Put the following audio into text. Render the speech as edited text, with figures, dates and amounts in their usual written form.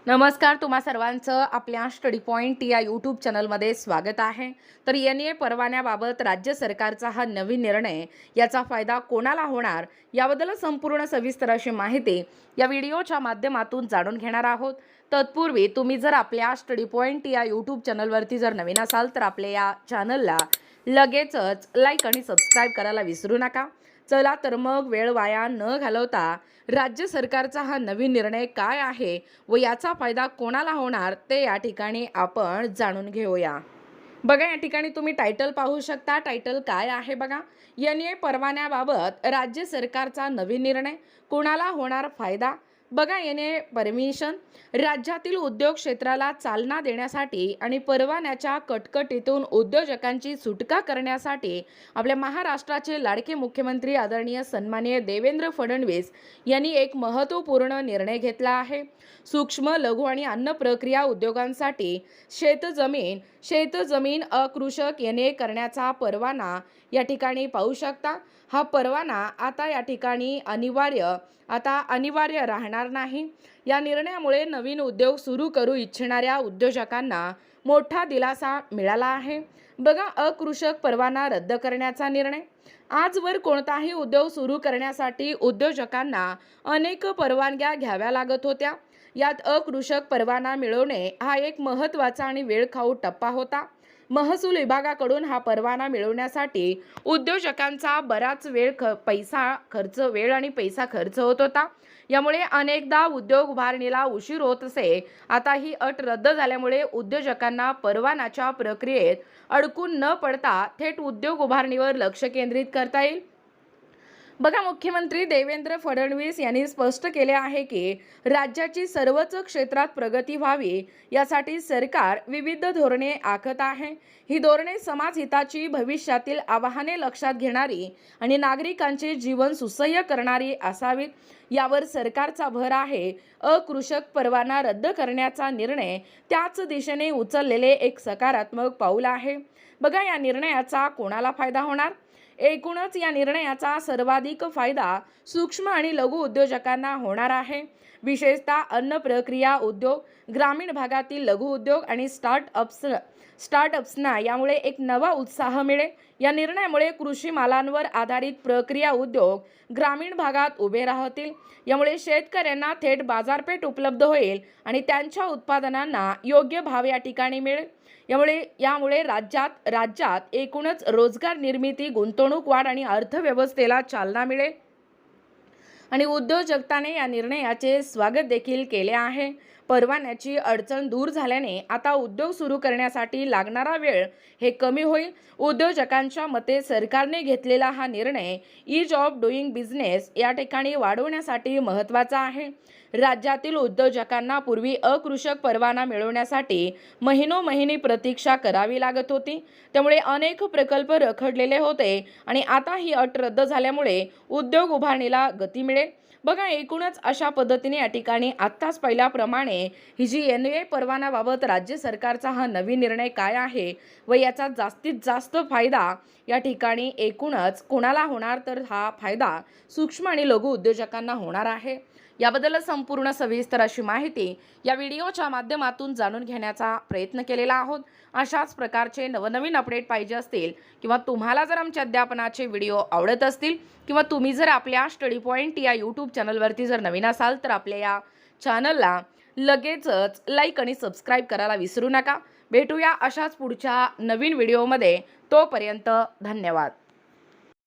नमस्कार, तुम्हा सर्वांचं आपल्या स्टडी पॉइंट या यूट्यूब चॅनलमध्ये स्वागत आहे। तर NA परवान्याबाबत राज्य सरकारचा हा नवीन निर्णय, याचा फायदा कोणाला होणार याबद्दल संपूर्ण सविस्तर अशी माहिती या व्हिडिओच्या माध्यमातून जाणून घेणार आहोत। तत्पूर्वी तुम्ही जर आपल्या स्टडी पॉइंट या यूट्यूब चॅनलवरती जर नवीन असाल तर आपल्या या चॅनलला लगेचच लाईक आणि सबस्क्राईब करायला विसरू नका। चला तर मग वेळ वाया न घालवता राज्य सरकारचा हा नवीन निर्णय काय आहे व याचा फायदा कोणाला होणार ते या ठिकाणी आपण जाणून घेऊया। बघा, या ठिकाणी तुम्ही टायटल पाहू शकता। टायटल काय आहे बघा, NA परवान्याबाबत राज्य सरकारचा नवीन निर्णय, कोणाला होणार फायदा। बघा, NA परमिशन राज्यातील उद्योग क्षेत्राला चालना देण्यासाठी आणि परवान्याच्या कटकटीतून उद्योजकांची सुटका करण्यासाठी आपल्या महाराष्ट्राचे लाडके मुख्यमंत्री आदरणीय सन्माननीय देवेंद्र फडणवीस यांनी एक महत्त्वपूर्ण निर्णय घेतला आहे। सूक्ष्म, लघु आणि अन्न प्रक्रिया उद्योगांसाठी शेतजमीन अकृषक NA करण्याचा परवाना या ठिकाणी पाहू शकता। हा परवाना आता या ठिकाणी अनिवार्य राहणार नाही। या निर्णयामुळे नवीन उद्योग सुरू करू इच्छिणाऱ्या उद्योजकांना मोठा दिलासा मिळाला आहे। बघा, अकृषक परवाना रद्द करण्याचा निर्णय। आजवर कोणताही उद्योग सुरू करण्यासाठी उद्योजकांना अनेक परवानग्या घ्याव्या लागत होत्या। यात अकृषक परवाना मिळवणे हा एक महत्त्वाचा आणि वेळखाऊ टप्पा होता। महसूल विभागाकडून हा परवाना मिळवण्यासाठी उद्योजकांचा बराच वेळ आणि पैसा खर्च होत होता। यामुळे अनेकदा उद्योग उभारणीला उशीर होत असे। आता ही अट रद्द झाल्यामुळे उद्योजकांना परवानाच्या प्रक्रियेत अडकून न पडता थेट उद्योग उभारणीवर लक्ष केंद्रित करता येईल। बघा, मुख्यमंत्री देवेंद्र फडणवीस यांनी स्पष्ट केले आहे की राज्याची सर्वच क्षेत्रात प्रगती व्हावी यासाठी सरकार विविध धोरणे आखत आहे। ही धोरणे समाजहिताची, भविष्यातील आव्हाने लक्षात घेणारी आणि नागरिकांचे जीवन सुसह्य करणारी असावीत, यावर सरकारचा भर आहे। अकृषक परवाना रद्द करण्याचा निर्णय त्याच दिशेने उचललेले एक सकारात्मक पाऊल आहे। बघा, या निर्णयाचा कोणाला फायदा होणार। एकूणच या निर्णयाचा सर्वाधिक फायदा सूक्ष्म आणि लघु उद्योजकांना होणार आहे। विशेषतः अन्न प्रक्रिया उद्योग, ग्रामीण भागातील लघु उद्योग आणि स्टार्टअप्सना यामुळे एक नवा उत्साह मिळेल। या निर्णयामुळे कृषी मालांवर आधारित प्रक्रिया उद्योग ग्रामीण भागात उभे राहतील। यामुळे शेतकऱ्यांना थेट बाजारपेठ उपलब्ध होईल आणि त्यांच्या उत्पादनांना योग्य भाव या ठिकाणी मिळेल। यामुळे राज्यात एकूणच रोजगार निर्मिती, गुंतवणूक वाढ आणि अर्थव्यवस्थेला चालना मिळेल। आणि उद्योजकताने या निर्णयाचे स्वागत देखील केले आहे। परवान्याची अडचण दूर झाल्याने आता उद्योग सुरू करण्यासाठी लागणारा वेळ हे कमी होईल। उद्योजकांच्या मते सरकारने घेतलेला हा निर्णय ईज ऑफ डुईंग बिझनेस या ठिकाणी वाढवण्यासाठी महत्त्वाचा आहे। राज्यातील उद्योजकांना पूर्वी अकृषक परवाना मिळवण्यासाठी महिनोमहिने प्रतीक्षा करावी लागत होती। त्यामुळे अनेक प्रकल्प रखडलेले होते आणि आता ही अट रद्द झाल्यामुळे उद्योग उभारणीला गती मिळेल। बघा, एकूणच अशा पद्धतीने या ठिकाणी आत्ताच पाहिल्याप्रमाणे ही जी NA परवान्याबाबत राज्य सरकारचा हा नवीन निर्णय काय आहे व याचा जास्तीत जास्त फायदा या ठिकाणी एकूणच कोणाला होणार, तर हा फायदा सूक्ष्म आणि लघु उद्योजकांना होणार आहे। याबद्दल संपूर्ण सविस्तर अशी माहिती या व्हिडिओच्या माध्यमातून जाणून घेण्याचा प्रयत्न केलेला आहोत। अशाच प्रकारचे नवनवीन अपडेट पाहिजे असतील किंवा तुम्हाला जर आमच्या अध्यापनाचे व्हिडिओ आवडत असतील किंवा तुम्ही जर आपल्या स्टडी पॉइंट या यूट्यूब चॅनलवरती जर नवीन असाल तर आपल्या या चॅनलला लगेचच लाईक आणि सबस्क्राईब करायला विसरू नका। भेटूया अशाच पुढच्या नवीन व्हिडिओमध्ये। तोपर्यंत धन्यवाद।